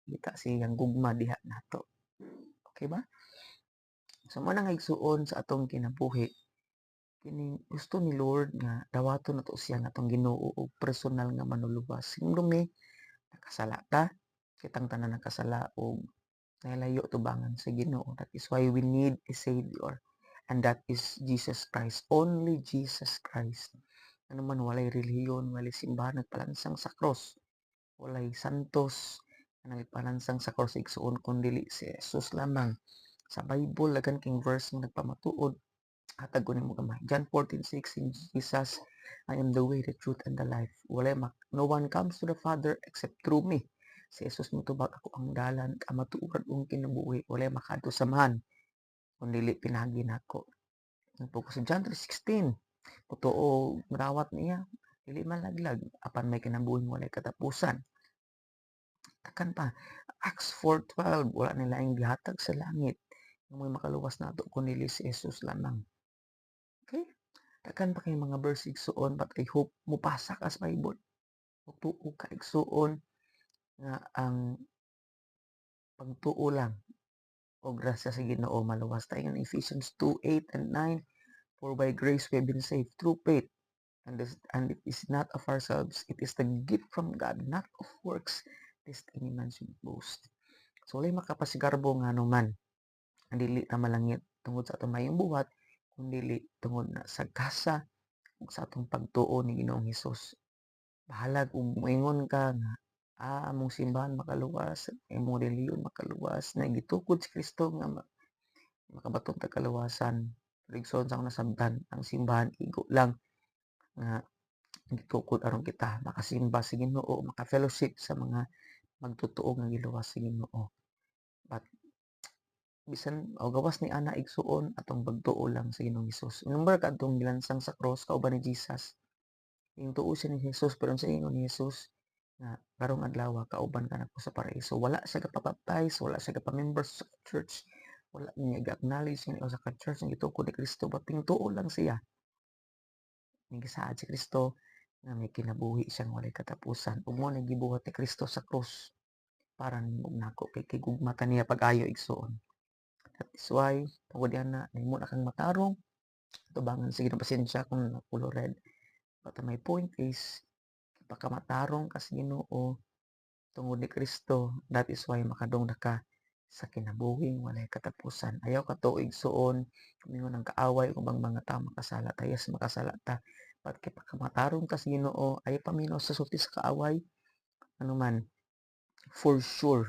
kita siyang gugma diha nato. Okay ba? So mao na nga igsuon sa atong kinabuhi, kini gusto ni Lord nga dawaton nato siya nga atong Ginoo og personal nga manluluwas. Hinumdumi nakasala ta, kitang tanan nakasala og nahalayo tubangan sa Ginoo. That is why we need a Savior, and that is Jesus Christ, only Jesus Christ. Ano man, walay relihiyon, walay simbahan nagpalansang sa cross, walay santos nga nagpalansang sa cross igsuon kundi si Jesus lamang. Sa Bible lagan king verse nga nagpamatuod hatag ko nimo gamay. John 14:6, in Jesus, I am the way, the truth, and the life. No one comes to the Father except through me. Si Jesus mutubag ako ang dalan, kamatuoran ung kinabuhi, walay makadto sa man, kundi pinagi nako. Ang focus sa John 3:16, totoo marawat niya, dili malaglag, apan may kinabuhi walay katapusan. Takan pa, Acts 4:12, wala nila ang gihatag sa langit, nga may makaluwas nato kundi si Jesus lamang. Okay? Daghan pa kay mga verse igsuon, but I hope mupasa ka sa Bible. Ug tuo ka igsuon nga ang pagtuo lang o grasya sa Ginoo maluwas ta ingon Ephesians 2:8 and 9, for by grace we have been saved through faith, and it is not of ourselves, it is the gift from God, not of works, lest any man should boast. So walay makapasigarbo nga anuman ang dili ta malangit tungod sa atong mayong buhat, kundi tungod na sa gasa ug sa atong pagtuo ni Ginoong Hesus. Bahala kung moingon ka nga, among simbahan makaluwas, imong relihiyon makaluwas, na gitukod si Kristo nga makabaton ta kaluwasan. Rigson sa akong nasabtan, ang simbahan igo lang nga gitukod aron kita makasimba sa Ginoo, maka-fellowship sa mga magtotoo nga giluwas sa Ginoo. But bisan o gawas ni ana igsuon atong pagtuo lang sa Ginoong Hesus. Remember kadtong gilansang sa cross kauban ni Jesus. Yung tuo siya ni Jesus, pero sa ingon ni Jesus nga karong adlaw kauban ka nako sa paraiso. Wala siya kapabaptize, wala siya kapamember sa church, wala niya ga-acknowledge niya sa church nga gitukod ni Kristo, but tuo lang siya. Nigisaad si Kristo nga may kinabuhi siyang walay katapusan. Ug mo nagibuhat ni Kristo sa krus para nimo nako kay gugmata niya pag-ayo igsuon. That is why tungod na nimo na kang matarong tubangan sige ng pasensya kung napulo red. But my point is, pagkamatarong ka sa Ginoo tungod ni Kristo, that is why makadong na ka sa kinabuhing walay katapusan. Ayaw ka tuig suon, kumingon ng kaaway ubang mga tao makasala ta, yes makasala ta. But kay pagkamatarong ka sa Ginoo, ayaw paminaw sa sulti sa kaaway, ano man, for sure